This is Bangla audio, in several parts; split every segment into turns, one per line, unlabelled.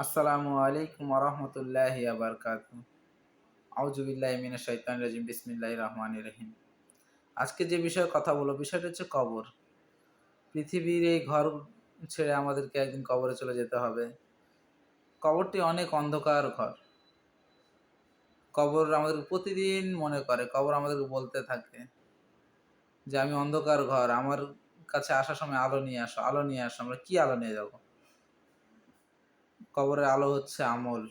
আসসালামু আলাইকুম ওরহমতুল্লাহি আবরকাতু। আউযু বিল্লাহি মিনাশ শাইতানির রাজিম। বিসমিল্লাহির রহমানির রহিম। আজকে যে বিষয়ে কথা বলবো, বিষয়টা হচ্ছে কবর। পৃথিবীর এই ঘর ছেড়ে আমাদেরকে একদিন কবরে চলে যেতে হবে। কবরটি অনেক অন্ধকার ঘর। কবর আমাদের প্রতিদিন মনে করে, কবর আমাদেরকে বলতে থাকে যে আমি অন্ধকার ঘর, আমার কাছে আসার সময় আলো নিয়ে আসো, আলো নিয়ে আসো। আমরা কি আলো নিয়ে যাব? কবরের আলো হচ্ছে আমল।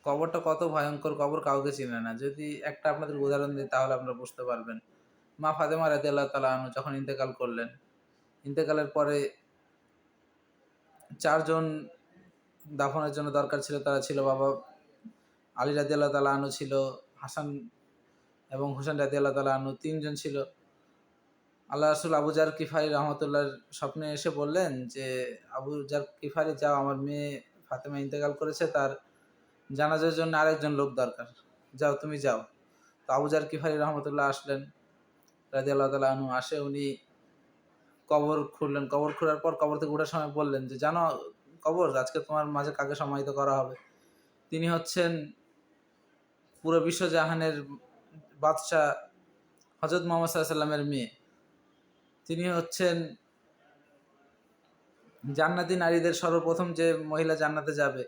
কবরটা কত ভয়ঙ্কর, কবর কাউকে চিনে না। যদি একটা আপনাদের উদাহরণ দিই তাহলে আপনারা বুঝতে পারবেন। মা ফাতেমা রাদিয়াল্লাহু তাআলা আনহা যখন ইন্তেকাল করলেন, ইন্তেকালের পরে ৪ জন দাফনের জন্য দরকার ছিল। তারা ছিল বাবা আলী রাদিয়াল্লাহু তাআলা আনহু ছিল, হাসান এবং হুসাইন রাদিয়াল্লাহু তাআলা আনহু, ৩ জন ছিল। আল্লাহ রাসূল আবু জার গিফারী রাহমাতুল্লাহর স্বপ্নে এসে বললেন যে, আবু জার গিফারী, যাও, আমার মেয়ে ফাতেমা ইন্তেকাল করেছে, তার জানাজার জন্য আরেকজন লোক দরকার। যাও, তুমি যাও। তো আবু জার গিফারী রাহমাতুল্লাহ আসলেন, রাদিয়াল্লাহু তাআলা আনহু। আসে, উনি কবর খুঁড়লেন। কবর খোঁড়ার পর কবর থেকে ওঠার সময় বললেন যে, জানো কবর, আজকে তোমার মাঝে কাকে সমাহিত করা হবে? তিনি হচ্ছেন পুরো বিশ্বজাহানের বাদশাহ হযরত মুহাম্মদ সাল্লাল্লাহু আলাইহি ওয়াসাল্লামের মেয়ে। তিনি হচ্ছেন জান্নাতি নারীদের সর্বপ্রথম যে মহিলা জান্নাতে যাবে,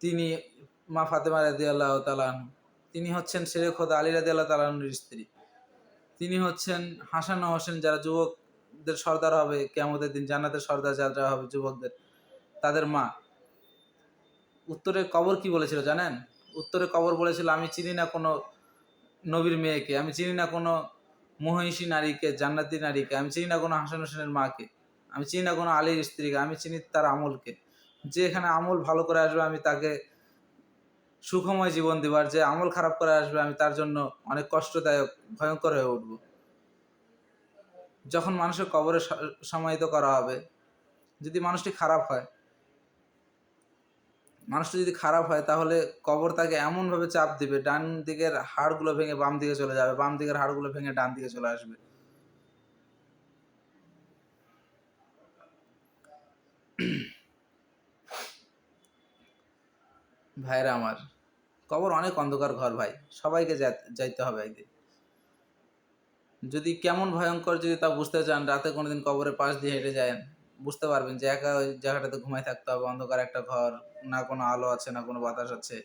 তিনি মা ফাতেমা রাদিয়াল্লাহু তাআলা আনহা। তিনি হচ্ছেন শেরে খোদা আলী রাদিয়াল্লাহু তাআলা আনহুর স্ত্রী। তিনি হচ্ছেন হাসান ও হোসেন, যারা যুবকদের সর্দার হবে কিয়ামতের দিন, জান্নাতের সর্দার যারা হবে যুবকদের, তাদের মা। উত্তরে কবর কি বলেছিল জানেন? উত্তরে কবর বলেছিল, আমি চিনি না কোনো নবীর মেয়েকে, আমি চিনি না কোনো মহিষী নারীকে, জান্নাতি নারীকে, আমি চিনি না কোনো হাসান হোসেনের মাকে, আমি চিনি না কোনো আলীর স্ত্রীকে, আমি চিনি তার আমলকে। যে এখানে আমল ভালো করে আসবে আমি তাকে সুখময় জীবন দিব, আর যে আমল খারাপ করে আসবে আমি তার জন্য অনেক কষ্টদায়ক, ভয়ঙ্কর হয়ে উঠব। যখন মানুষের কবরে সমাহিত করা হবে, যদি মানুষটি খারাপ হয়, মানুষটা যদি খারাপ হয়, তাহলে কবর তাকে এমনভাবে চাপ দিবে, ডান দিকের হাড়গুলো ভেঙে বাম দিকে চলে যাবে, বাম দিকের হাড়গুলো ভেঙে ডান দিকে চলে আসবে। ভাইরা আমার, কবর অনেক অন্ধকার ঘর ভাই, সবাইকে যাইতে হবে একদিন। যদি কেমন ভয়ঙ্কর যদি তা বুঝতে চান, রাতে কোনোদিন কবরের পাশ দিয়ে হেঁটে যায়, বুঝতে পারবেন যে একা ওই জায়গাটাতে ঘুমাই থাকতে হবে। অন্ধকার একটা ঘর, না কোনো আলো আছে, না কোনো বাতাস আছে,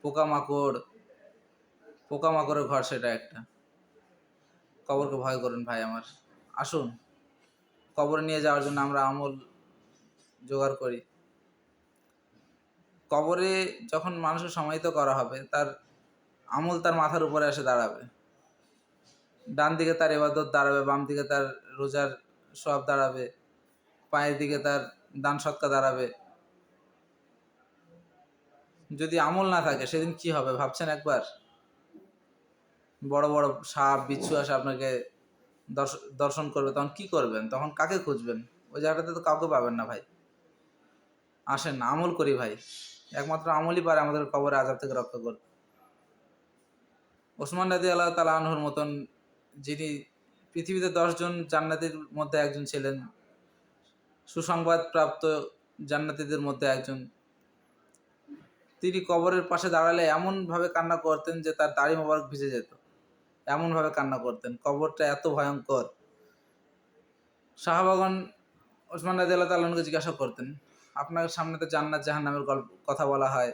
পোকামাকড়, পোকামাকড়ের ঘর সেটা একটা। কবরকে ভয় করুন ভাই আমার। আসুন, কবরে নিয়ে যাওয়ার জন্য আমরা আমল জোগাড় করি। কবরে যখন মানুষকে সমাহিত করা হবে, তার আমল তার মাথার উপরে এসে দাঁড়াবে। ডান দিকে তার ইবাদত দাঁড়াবে, বাম দিকে তার রোজার সওয়াব দাঁড়াবে, পায়ের দিকে তার দান সৎকা দাঁড়াবে। যদি আমল না থাকে সেদিন কি হবে ভাবছেন একবার? বড় বড় সাপ বিচ্ছু আসে আপনাকে দর্শন করবে, তখন কি করবেন? তখন কাকে খুঁজবেন? ওই জায়গাটাতে তো কাউকে পাবেন না ভাই। আসেন আমল করি ভাই, একমাত্র আমলই পারে আমাদের কবরে আযাব থেকে রক্ষা করতে। ওসমান রাদিয়াল্লাহু তাআলা আনহুর মতন, যিনি পৃথিবীতে 10 জন জান্নাতীর মধ্যে একজন ছিলেন, সুসংবাদ প্রাপ্ত জান্নাতীদের মধ্যে একজন, তিনি কবরের পাশে দাঁড়ালে এমনভাবে কান্না করতেন যে তার দাড়ি মোবারক ভিজে যেত। এমনভাবে কান্না করতেন, কবরটা এত ভয়ঙ্কর। সাহাবাগণ ওসমান রাদিয়াল্লাহু তাআলা আনহুকে জিজ্ঞাসা করতেন, আপনার সামনে তো জান্নাত জাহান্নামের কথা বলা হয়,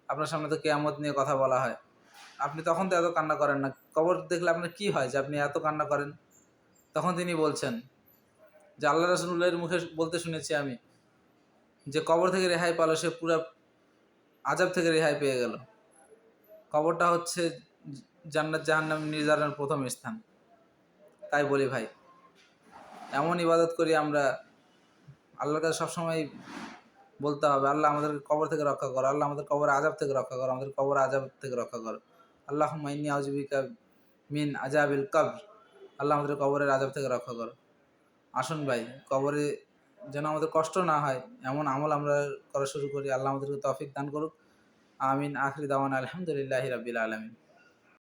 আপনার সামনে তো কিয়ামত নিয়ে কথা বলা হয়, আপনি তখন তো এত কান্না করেন না, কবর দেখলে আপনার কি হয় যে আপনি এত কান্না করেন? তখন তিনি বলছেন যে, আল্লাহ রাসূলের মুখে বলতে শুনেছি আমি, যে কবর থেকে রেহাই পেল সে পুরা আযাব থেকে রেহাই পেয়ে গেল। কবরটা হচ্ছে জান্নাত জাহান্নাম নির্ধারণের প্রথম স্থান। তাই বলি ভাই, এমন ইবাদত করি আমরা, আল্লাহর কাছে সবসময় বলতে হবে, আল্লাহ আমাদেরকে কবর থেকে রক্ষা করো, আল্লাহ আমাদের কবর আযাব থেকে রক্ষা করো, আমাদের কবর আযাব থেকে রক্ষা করো। আল্লাহুম্মা ইন্নী আউযু বিকা মিন আযাবিল কবর। আল্লাহ আমাদের কবরের আযাব থেকে রক্ষা করো। আসুন ভাই, কবরে যেন আমাদের কষ্ট না হয় এমন আমল আমরা করা শুরু করি। আল্লাহ আমাদেরকে তৌফিক দান করুক। আমিন। আখিরি দাওয়ানা আলহামদুলিল্লাহি রাব্বিল আলামিন।